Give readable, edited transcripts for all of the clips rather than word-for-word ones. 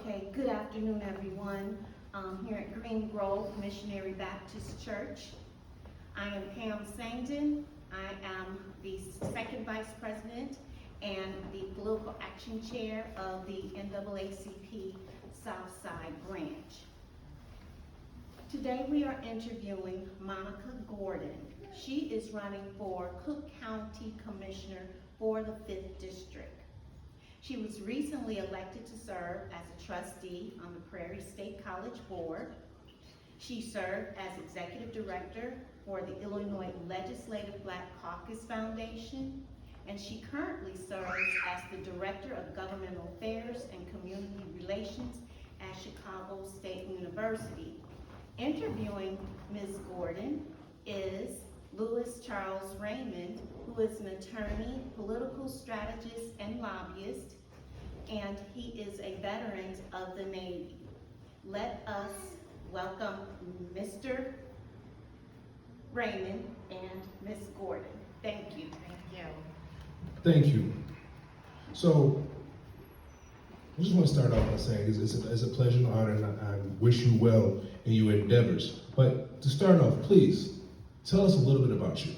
Okay, good afternoon, everyone. Here at Green Grove Missionary Baptist Church. I am Pam Sangden. I am the second vice president and the political action chair of the NAACP Southside branch. Today we are interviewing Monica Gordon. She is running for Cook County Commissioner for the 5th District. She was recently elected to serve as a trustee on the Prairie State College Board. She served as executive director for the Illinois Legislative Black Caucus Foundation, and she currently serves as the director of governmental affairs and community relations at Chicago State University. Interviewing Ms. Gordon is Louis Charles Raymond, who is an attorney, political strategist, and lobbyist, and he is a veteran of the Navy. Let us welcome Mr. Raymond and Ms. Gordon. Thank you. Thank you. Thank you. So, I just want to start off by saying it's a pleasure and honor, and I wish you well in your endeavors. But to start off, please, tell us a little bit about you.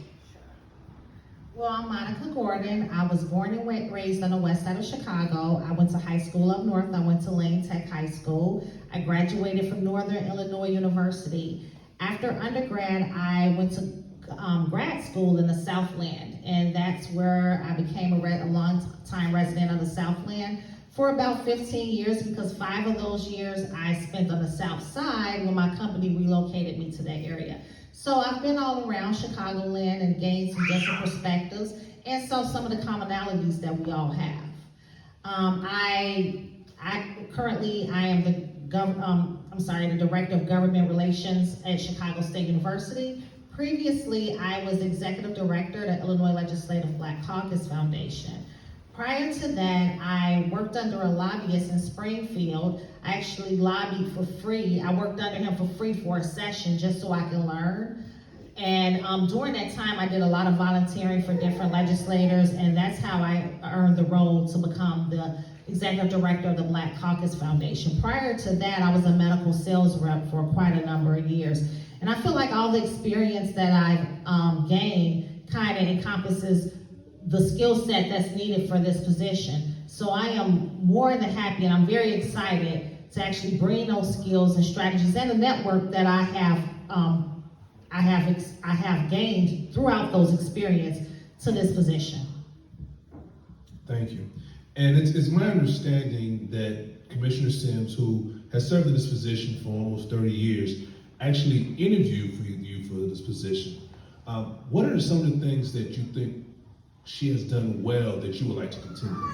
Well, I'm Monica Gordon. I was born and raised on the west side of Chicago. I went to high school up north. I went to Lane Tech High School. I graduated from Northern Illinois University. After undergrad, I went to grad school in the Southland, and that's where I became a long-time resident of the Southland for about 15 years, because 5 of those years I spent on the South Side when my company relocated me to that area. So I've been all around Chicagoland and gained some different perspectives and saw some of the commonalities that we all have. I am the director of government relations at Chicago State University. Previously, I was executive director at the Illinois Legislative Black Caucus Foundation. Prior to that, I worked under a lobbyist in Springfield. I actually lobbied for free. I worked under him for free for a session just so I can learn. And during that time, I did a lot of volunteering for different legislators, and that's how I earned the role to become the executive director of the Black Caucus Foundation. Prior to that, I was a medical sales rep for quite a number of years. And I feel like all the experience that I've gained kind of encompasses the skill set that's needed for this position. So I am more than happy, and I'm very excited to actually bring those skills and strategies and the network that I have gained throughout those experiences to this position. Thank you. And it's my understanding that Commissioner Sims, who has served in this position for almost 30 years, actually interviewed for you for this position. What are some of the things that you think she has done well that you would like to continue?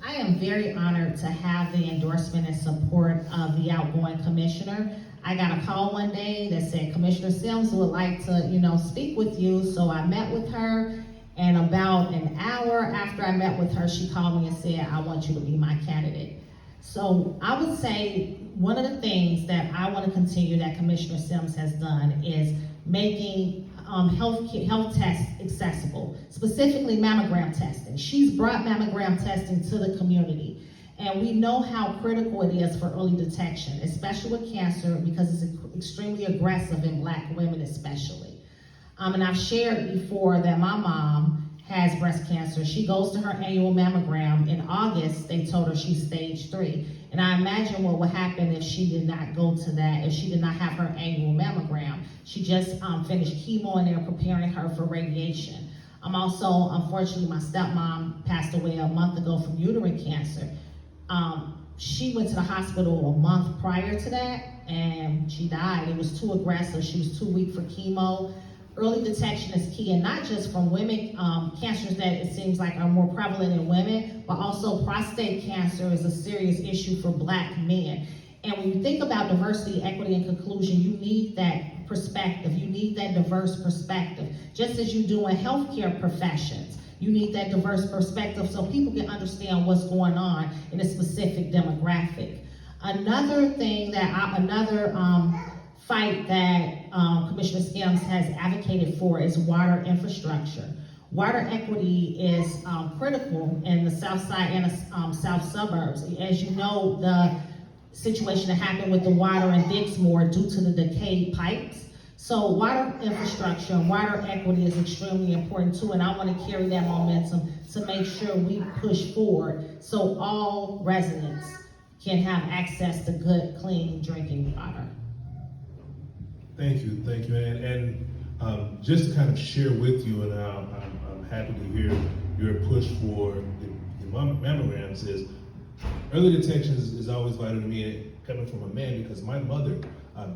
I am very honored to have the endorsement and support of the outgoing commissioner. I got a call one day that said Commissioner Sims would like to, speak with you. So I met with her, and about an hour after I met with her, she called me and said, I want you to be my candidate. So I would say one of the things that I want to continue that Commissioner Sims has done is making health tests accessible, specifically mammogram testing. She's brought mammogram testing to the community, and we know how critical it is for early detection, especially with cancer, because it's extremely aggressive in Black women especially. And I've shared before that my mom has breast cancer. She goes to her annual mammogram. In August, they told her she's stage 3. And I imagine what would happen if she did not go to that, if she did not have her annual mammogram. She just finished chemo, and they're preparing her for radiation. Also, unfortunately, my stepmom passed away a month ago from uterine cancer. She went to the hospital a month prior to that, and she died. It was too aggressive. She was too weak for chemo. Early detection is key, and not just from women, cancers that it seems like are more prevalent in women, but also prostate cancer is a serious issue for Black men. And when you think about diversity, equity, and inclusion, you need that perspective. You need that diverse perspective, just as you do in healthcare professions. You need that diverse perspective so people can understand what's going on in a specific demographic. Another thing fight that Commissioner Sims has advocated for is water infrastructure. Water equity is critical in the south side and the south suburbs. As you know, the situation that happened with the water in Dixmoor due to the decayed pipes. So water infrastructure and water equity is extremely important too, and I want to carry that momentum to make sure we push forward so all residents can have access to good, clean drinking water. Thank you, and just to kind of share with you, and I'm happy to hear your push for the mammograms is early detection is always vital to me, coming from a man, because my mother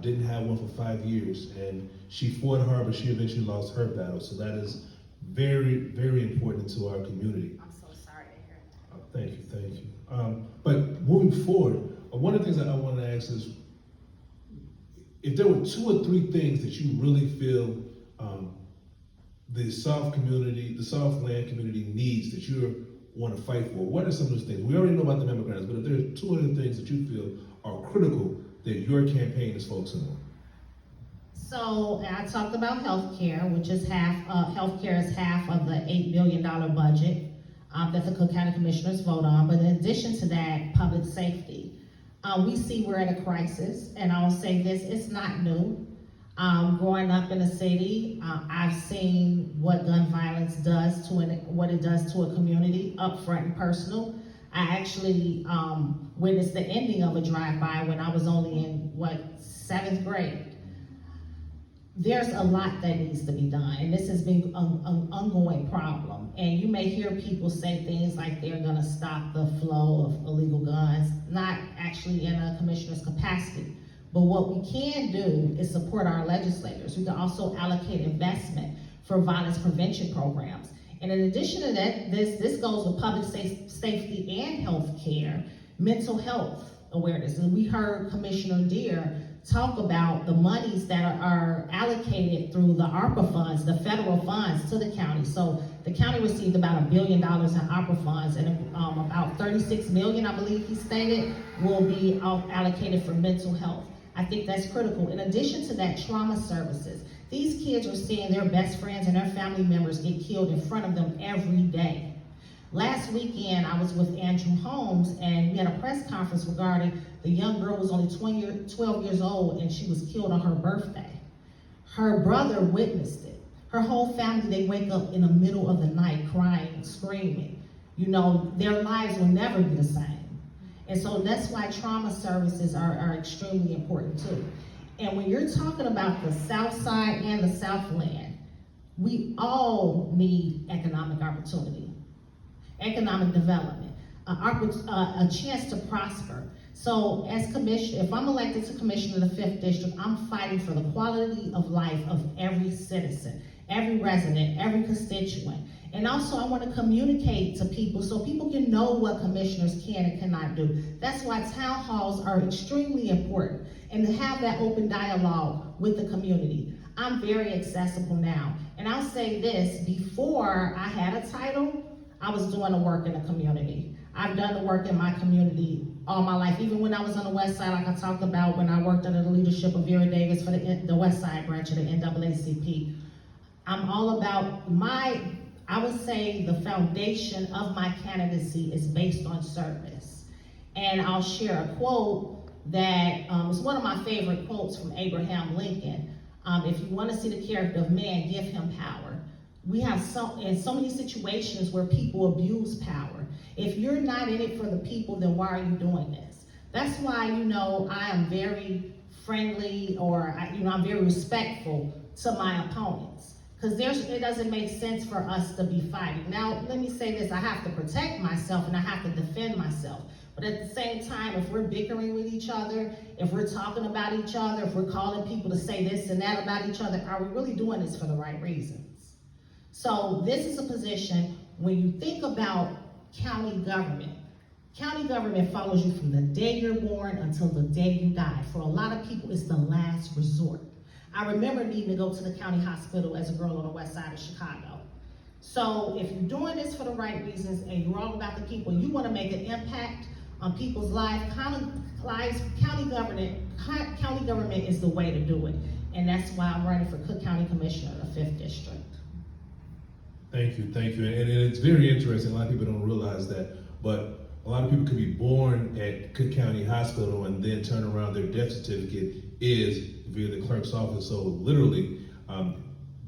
didn't have one for 5 years, and she fought hard, but she eventually lost her battle. So that is very, very important to our community. I'm so sorry to hear that. Thank you. But moving forward, one of the things that I want to ask is, if there were 2 or 3 things that you really feel the South community, the Southland community needs, that you want to fight for, what are some of those things? We already know about the mammograms, but if there are 2 other things that you feel are critical that your campaign is focusing on. So I talked about healthcare, which is healthcare is half of the $8 billion budget that the Cook County Commissioners vote on. But in addition to that, public safety. We see we're at a crisis, and I'll say this, it's not new. Growing up in the city, I've seen what gun violence does what it does to a community, up front and personal. I actually witnessed the ending of a drive-by when I was only in, 7th grade. There's a lot that needs to be done, and this has been an ongoing problem. And you may hear people say things like they're gonna stop the flow of illegal guns, not actually in a commissioner's capacity. But what we can do is support our legislators. We can also allocate investment for violence prevention programs. And in addition to that, this goes with public safety and health care, mental health awareness. And we heard Commissioner Deere talk about the monies that are allocated through the ARPA funds, the federal funds to the county. So the county received about $1 billion in ARPA funds, and about 36 million, I believe he stated, will be allocated for mental health. I think that's critical. In addition to that, trauma services. These kids are seeing their best friends and their family members get killed in front of them every day. Last weekend, I was with Andrew Holmes, and we had a press conference regarding the young girl who was only 12 years old, and she was killed on her birthday. Her brother witnessed it. Her whole family, they wake up in the middle of the night crying, screaming. You know, their lives will never be the same. And so that's why trauma services are extremely important too. And when you're talking about the South Side and the Southland, we all need economic opportunity, economic development, a chance to prosper. So as commissioner, if I'm elected to commissioner of the 5th District, I'm fighting for the quality of life of every citizen, every resident, every constituent. And also I want to communicate to people so people can know what commissioners can and cannot do. That's why town halls are extremely important, and to have that open dialogue with the community. I'm very accessible now. And I'll say this, before I had a title, I was doing the work in the community. I've done the work in my community all my life, even when I was on the West Side, like I talked about when I worked under the leadership of Vera Davis for the West Side branch of the NAACP. I'm all about I would say the foundation of my candidacy is based on service. And I'll share a quote that is one of my favorite quotes from Abraham Lincoln. If you want to see the character of man, give him power. We have in so many situations where people abuse power. If you're not in it for the people, then why are you doing this? That's why, you know, I am very friendly, or I'm very respectful to my opponents. Because it doesn't make sense for us to be fighting. Now, let me say this, I have to protect myself and I have to defend myself. But at the same time, if we're bickering with each other, if we're talking about each other, if we're calling people to say this and that about each other, are we really doing this for the right reasons? So this is a position, when you think about county government follows you from the day you're born until the day you die. For a lot of people, it's the last resort. I remember needing to go to the county hospital as a girl on the west side of Chicago. So if you're doing this for the right reasons and you're all about the people, you want to make an impact on people's lives, county government is the way to do it. And that's why I'm running for Cook County Commissioner of the 5th District. Thank you, thank you. And it's very interesting. A lot of people don't realize that, but a lot of people could be born at Cook County Hospital and then turn around their death certificate is via the clerk's office. So literally,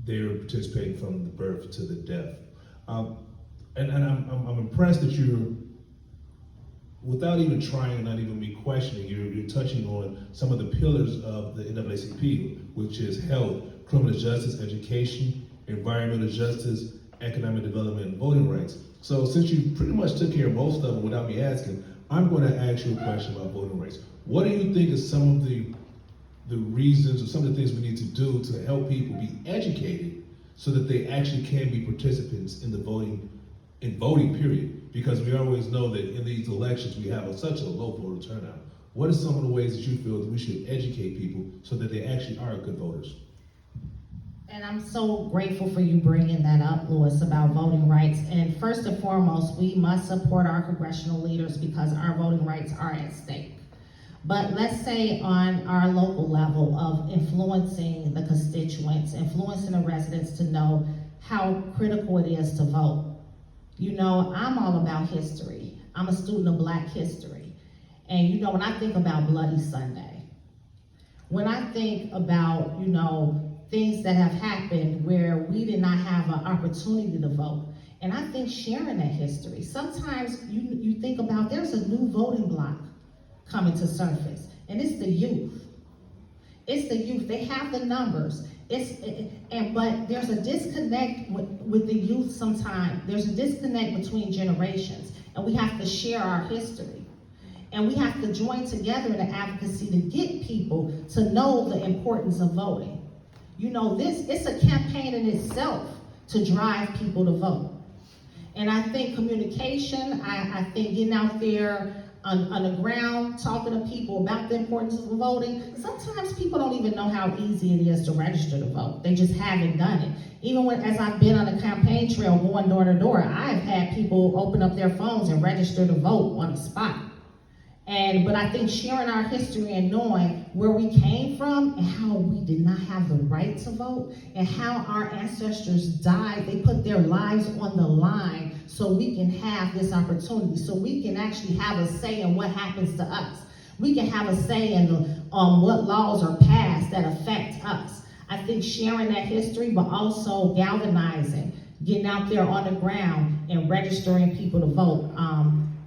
they're participating from the birth to the death. And I'm impressed that you're, without even trying, not even me questioning, you're touching on some of the pillars of the NAACP, which is health, criminal justice, education, environmental justice, economic development, and voting rights. So since you pretty much took care of most of them without me asking, I'm going to ask you a question about voting rights. What do you think is some of the reasons or some of the things we need to do to help people be educated so that they actually can be participants in the voting period? Because we always know that in these elections we have such a low voter turnout. What are some of the ways that you feel that we should educate people so that they actually are good voters? And I'm so grateful for you bringing that up, Louis, about voting rights. And first and foremost, we must support our congressional leaders because our voting rights are at stake. But let's say on our local level of influencing the constituents, influencing the residents to know how critical it is to vote. You know, I'm all about history. I'm a student of Black history. And you know, when I think about Bloody Sunday, when I think about, you know, things that have happened where we did not have an opportunity to vote, and I think sharing that history, sometimes you think about there's a new voting bloc coming to surface, and it's the youth. It's the youth. They have the numbers. But there's a disconnect with the youth sometimes. There's a disconnect between generations, and we have to share our history. And we have to join together in advocacy to get people to know the importance of voting. You know, it's a campaign in itself to drive people to vote. And I think communication, I think getting out there on the ground, talking to people about the importance of voting. Sometimes people don't even know how easy it is to register to vote. They just haven't done it. Even as I've been on the campaign trail going door to door, I've had people open up their phones and register to vote on the spot. But I think sharing our history and knowing where we came from and how we did not have the right to vote and how our ancestors died, they put their lives on the line so we can have this opportunity, so we can actually have a say in what happens to us. We can have a say in what laws are passed that affect us. I think sharing that history, but also galvanizing, getting out there on the ground and registering people to vote,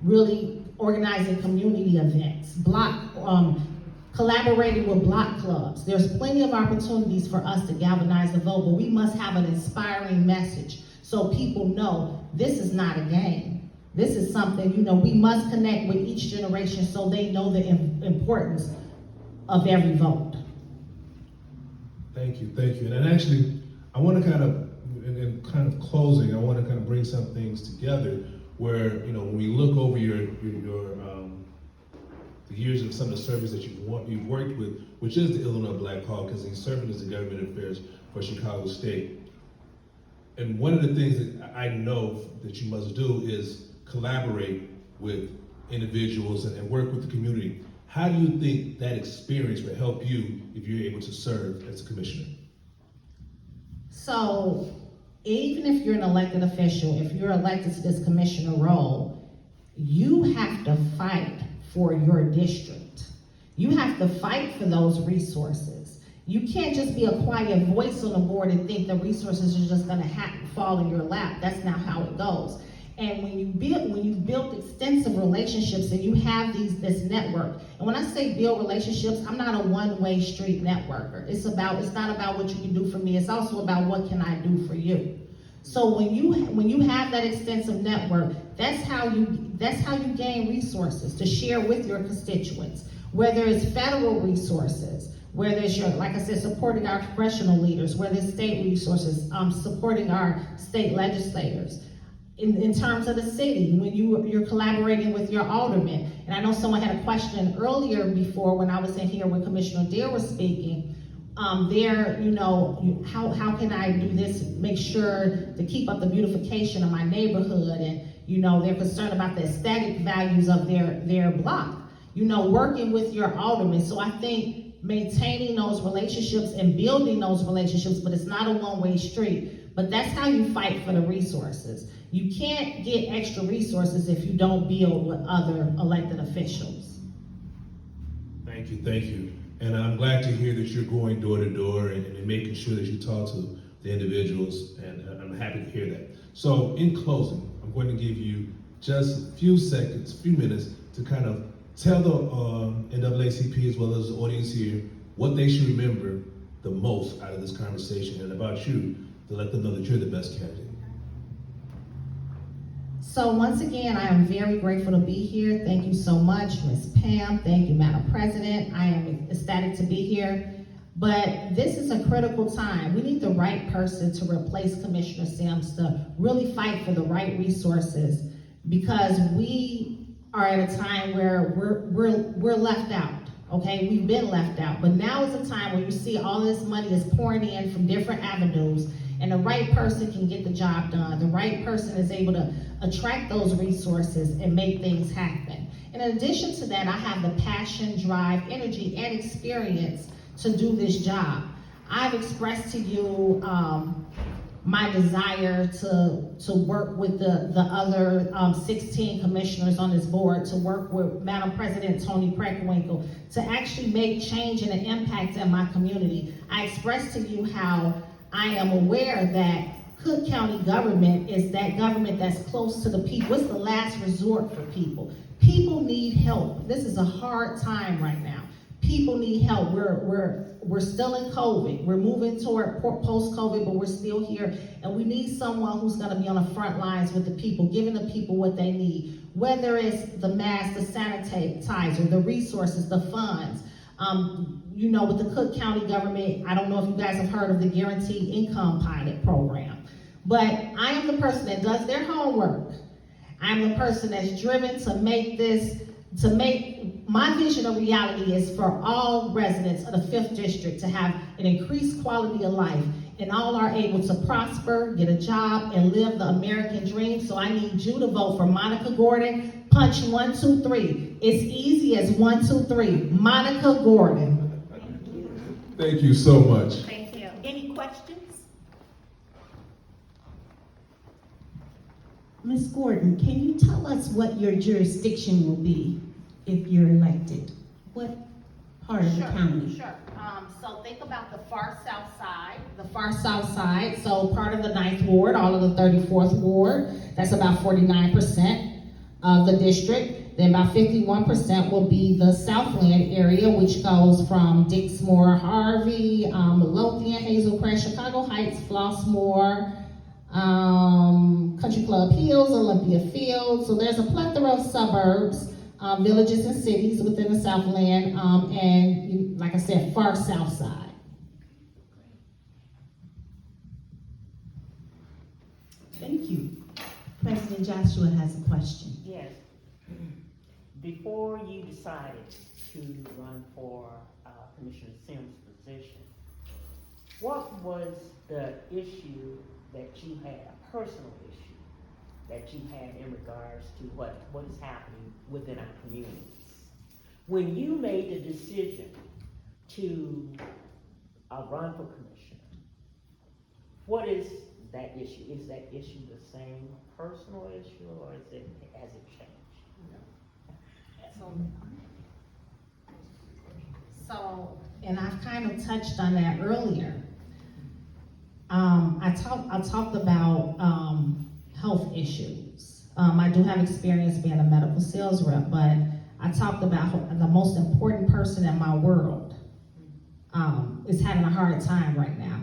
really organizing community events, collaborating with block clubs. There's plenty of opportunities for us to galvanize the vote, but we must have an inspiring message so people know this is not a game. This is something, you know, we must connect with each generation so they know the importance of every vote. Thank you, thank you. And actually, I want to kind of, in kind of closing, I want to kind of bring some things together where, you know, when we look over your the years of some of the service that you've worked with, which is the Illinois Black Caucus, and serving as the government affairs for Chicago State. And one of the things that I know that you must do is collaborate with individuals and work with the community. How do you think that experience will help you if you're able to serve as a commissioner? So, even if you're an elected official, if you're elected to this commissioner role, you have to fight for your district. You have to fight for those resources. You can't just be a quiet voice on the board and think the resources are just gonna fall in your lap. That's not how it goes. And when you build extensive relationships and you have this network, and when I say build relationships, I'm not a one-way street networker. It's not about what you can do for me. It's also about what can I do for you. So when you have that extensive network, that's how you gain resources to share with your constituents. Whether it's federal resources, whether it's like I said, supporting our congressional leaders, whether it's state resources, supporting our state legislators. In terms of the city, when you're collaborating with your aldermen. And I know someone had a question earlier before when I was in here when Commissioner Deere was speaking. How can I do this, make sure to keep up the beautification of my neighborhood, and they're concerned about the aesthetic values of their block, working with your aldermen. So I think maintaining those relationships and building those relationships, but it's not a one-way street. But that's how you fight for the resources. You can't get extra resources if you don't build with other elected officials. Thank you. And I'm glad to hear that you're going door to door and making sure that you talk to the individuals, and I'm happy to hear that. So in closing, I'm going to give you just a few seconds, few minutes to kind of tell the NAACP as well as the audience here what they should remember the most out of this conversation, and about you to let them know that you're the best candidate. So once again, I am very grateful to be here. Thank you so much, Ms. Pam. Thank you, Madam President. I am ecstatic to be here. But this is a critical time. We need the right person to replace Commissioner Sims to really fight for the right resources, because we are at a time where we're left out. Okay, we've been left out, but now is the time when you see all this money that's pouring in from different avenues, and the right person can get the job done. The right person is able to attract those resources and make things happen. And in addition to that, I have the passion, drive, energy, and experience to do this job. I've expressed to you my desire to work with the other 16 commissioners on this board, to work with Madam President Toni Preckwinkle, to actually make change and an impact in my community. I expressed to you how I am aware that Cook County government is that government that's close to the people. It's the last resort for people. People need help. This is a hard time right now. People need help. We're still in COVID. We're moving toward post-COVID, but we're still here. And we need someone who's gonna be on the front lines with the people, giving the people what they need. Whether it's the mask, the sanitizer, the resources, the funds. You know, with the Cook County government, I don't know if you guys have heard of the Guaranteed Income Pilot Program. But I am the person that does their homework. I'm the person that's driven to make my vision a reality is for all residents of the 5th District to have an increased quality of life, and all are able to prosper, get a job, and live the American dream. So I need you to vote for Monica Gordon. Punch 1, 2, 3. It's easy as 1, 2, 3. Monica Gordon. Thank you so much. Thank you. Any questions? Ms. Gordon, can you tell us what your jurisdiction will be if you're elected? What part of the county? Sure. So think about the far south side. So part of the 9th Ward, all of the 34th Ward. That's about 49% of the district. Then about 51% will be the Southland area, which goes from Dixmoor, Harvey, Midlothian, Hazel Crest, Chicago Heights, Flossmoor, Country Club Hills, Olympia Fields. So there's a plethora of suburbs, villages and cities within the Southland, and like I said, far south side. Thank you. President Joshua has a question. Yes. Before you decided to run for Commissioner Sims' position, what was the issue that you had, a personal issue that you had in regards to what is happening within our communities? When you made the decision to run for commissioner, what is that issue? Is that issue the same personal issue, or has it changed? So, and I've kind of touched on that earlier. I talked about health issues. I do have experience being a medical sales rep, but I talked about the most important person in my world is having a hard time right now.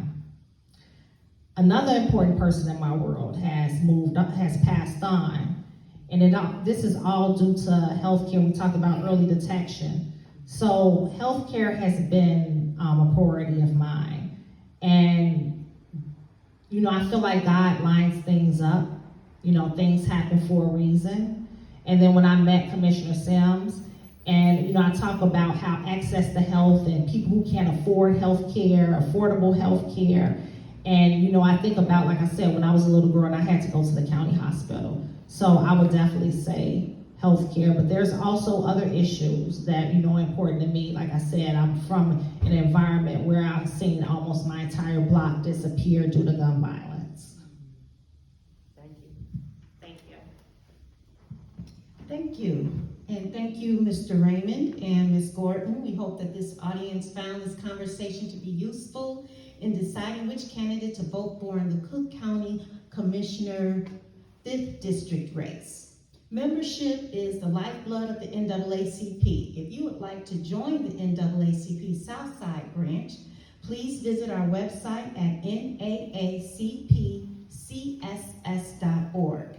Another important person in my world has passed on, and this is all due to healthcare. We talked about early detection. So healthcare has been a priority of mine, and I feel like God lines things up. Things happen for a reason. And then when I met Commissioner Sims, and I talk about how access to health and people who can't afford health care, affordable health care. And I think about, like I said, when I was a little girl and I had to go to the county hospital. So I would definitely say health care, but there's also other issues that, are important to me. Like I said, I'm from an environment where I've seen almost my entire block disappear due to gun violence. Thank you. And thank you, Mr. Raymond and Ms. Gordon. We hope that this audience found this conversation to be useful in deciding which candidate to vote for in the Cook County Commissioner 5th District race. Membership is the lifeblood of the NAACP. If you would like to join the NAACP Southside branch, please visit our website at naacpcss.org.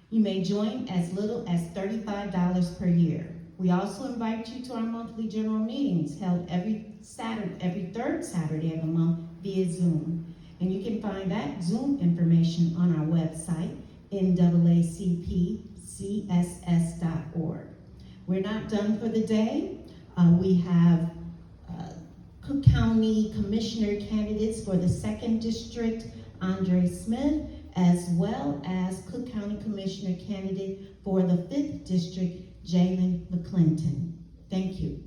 You may join as little as $35 per year. We also invite you to our monthly general meetings held every third Saturday of the month via Zoom. And you can find that Zoom information on our website, naacpcss.org. We're not done for the day. We have Cook County Commissioner candidates for the 2nd District, Andre Smith, as well as Cook County Commissioner candidate for the 5th District, Jalen McClinton. Thank you.